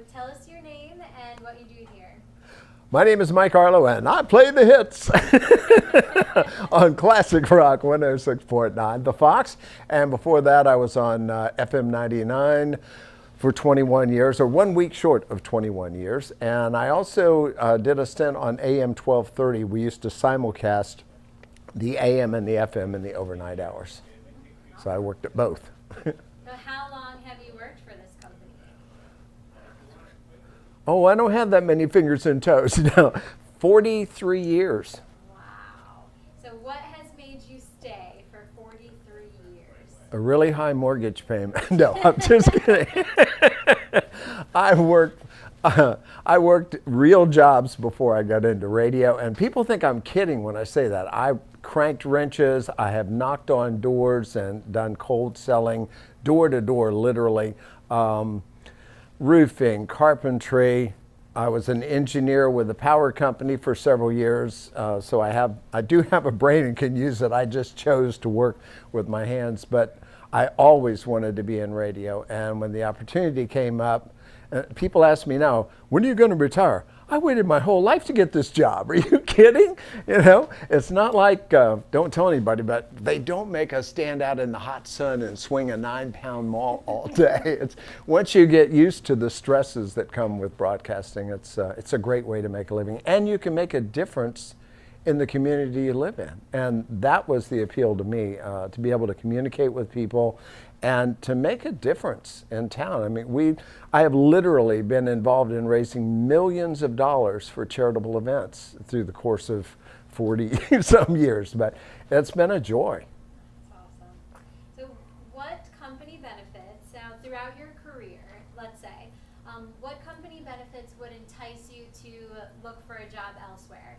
tell us your name and what you do here. My name is Mike Arlo, and I play the hits on Classic Rock 106.9, The Fox. And before that, I was on FM 99 for 21 years, or 1 week short of 21 years. And I also did a stint on AM 1230. We used to simulcast the AM and the FM in the overnight hours. So I worked at both. So how long have you worked for this company? Oh, I don't have that many fingers and toes. No, 43 years. Wow. So what has made you stay for 43 years? A really high mortgage payment. No, I'm just kidding. I worked real jobs before I got into radio, and people think I'm kidding when I say that. I cranked wrenches, I have knocked on doors and done cold selling, door to door, literally. Roofing, carpentry. I was an engineer with a power company for several years, so I do have a brain and can use it. I just chose to work with my hands, but I always wanted to be in radio. And when the opportunity came up, people ask me now, when are you going to retire? I waited my whole life to get this job. Are you kidding? You know, it's not like, don't tell anybody, but they don't make us stand out in the hot sun and swing a 9-pound maul all day. Once you get used to the stresses that come with broadcasting, it's a great way to make a living. And you can make a difference in the community you live in. And that was the appeal to me, to be able to communicate with people and to make a difference in town. I mean, I have literally been involved in raising millions of dollars for charitable events through the course of 40 some years, but it's been a joy. That's awesome. So what company benefits, now throughout your career, let's say, what company benefits would entice you to look for a job elsewhere?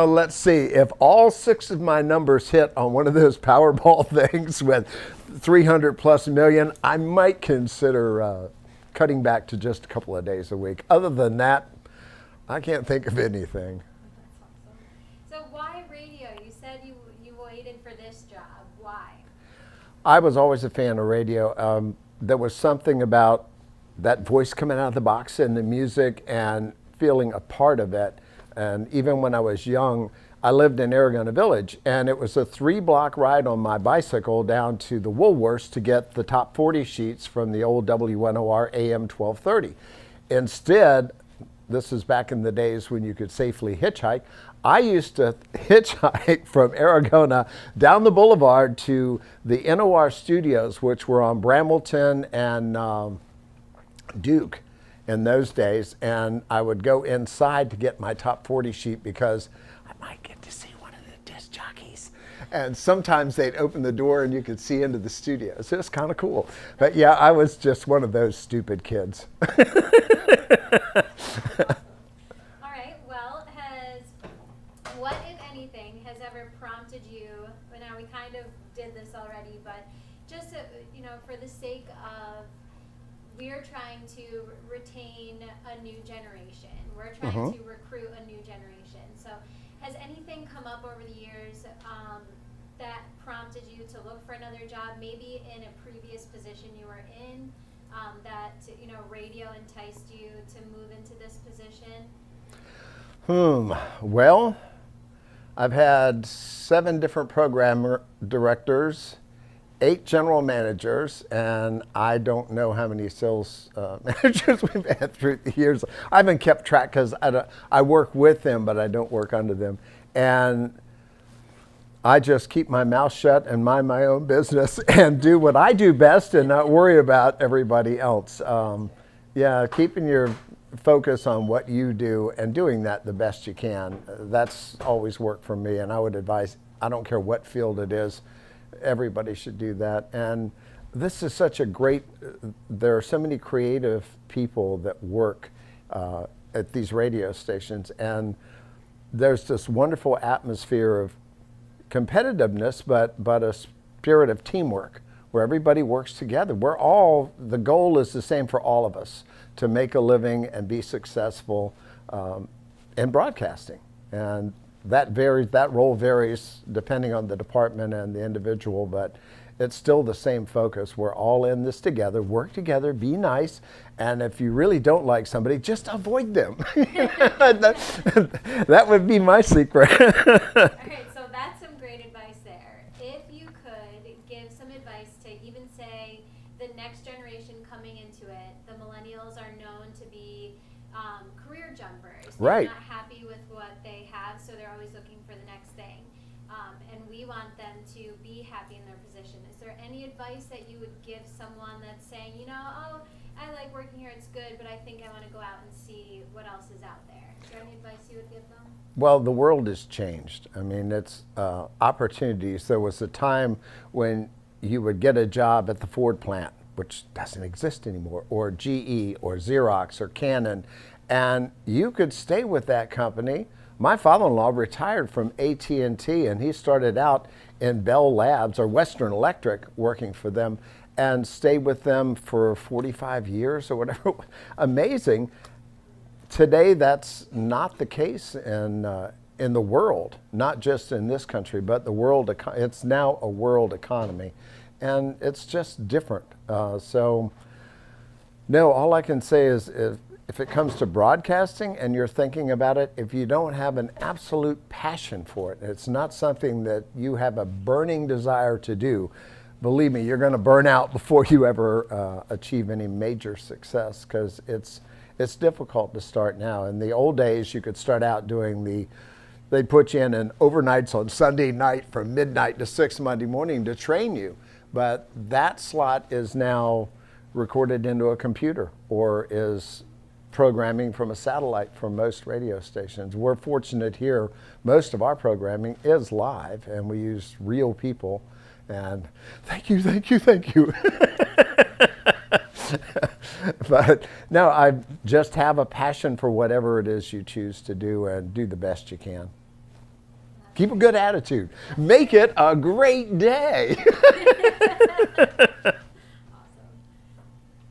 Let's see, if all 6 of my numbers hit on one of those Powerball things with 300 plus million, I might consider cutting back to just a couple of days a week. Other than that, I can't think of anything. That's awesome. So why radio? You said you waited for this job. Why? I was always a fan of radio. There was something about that voice coming out of the box and the music and feeling a part of it. And even when I was young, I lived in Aragona Village, and it was a 3-block ride on my bicycle down to the Woolworths to get the top 40 sheets from the old WNOR AM 1230. Instead, this is back in the days when you could safely hitchhike, I used to hitchhike from Aragona down the boulevard to the NOR studios, which were on Brambleton and Duke in those days, and I would go inside to get my top 40 sheet because I might get to see one of the disc jockeys. And sometimes they'd open the door and you could see into the studio. So it's kind of cool. But yeah, I was just one of those stupid kids. All right, well, what, if anything, has ever prompted you, well, now we kind of did this already, but just, for the sake of, we're trying to retain a new generation. We're trying to recruit a new generation. So has anything come up over the years that prompted you to look for another job, maybe in a previous position you were in, that, radio enticed you to move into this position? Well, I've had 7 different program directors, 8 general managers, and I don't know how many sales managers we've had through the years. I haven't kept track because I work with them, but I don't work under them. And I just keep my mouth shut and mind my own business and do what I do best and not worry about everybody else. Keeping your focus on what you do and doing that the best you can, that's always worked for me. And I would advise, I don't care what field it is, everybody should do that. And this is such a great, there are so many creative people that work at these radio stations, and there's this wonderful atmosphere of competitiveness, but a spirit of teamwork where everybody works together. The goal is the same for all of us, to make a living and be successful in broadcasting. And that varies, that role varies depending on the department and the individual, but it's still the same focus. We're all in this together, work together, be nice, and if you really don't like somebody, just avoid them. That would be my secret. Okay, so that's some great advice there. If you could give some advice to even say the next generation coming into it, the millennials are known to be career jumpers. Right. They're not happy with what they have, so they're always looking for the next thing. And we want them to be happy in their position. Is there any advice that you would give someone that's saying, you know, oh, I like working here, it's good, but I think I want to go out and see what else is out there? Is there any advice you would give them? Well, the world has changed. I mean, it's opportunities. There was a time when you would get a job at the Ford plant, which doesn't exist anymore, or GE, or Xerox, or Canon, and you could stay with that company. My father-in-law retired from AT&T, and he started out in Bell Labs or Western Electric working for them and stayed with them for 45 years or whatever. Amazing. Today, that's not the case in the world, not just in this country, but the world. It's now a world economy, and it's just different. So, no, all I can say is if it comes to broadcasting and you're thinking about it, if you don't have an absolute passion for it, it's not something that you have a burning desire to do, believe me, you're going to burn out before you ever achieve any major success, because it's difficult to start now. In the old days, you could start out doing they'd put you in an overnights on Sunday night from midnight to 6 Monday morning to train you. But that slot is now recorded into a computer or is programming from a satellite from most radio stations. We're fortunate here, most of our programming is live and we use real people. And thank you, thank you, thank you. But no, I just have a passion for whatever it is you choose to do and do the best you can. Keep a good attitude. Make it a great day.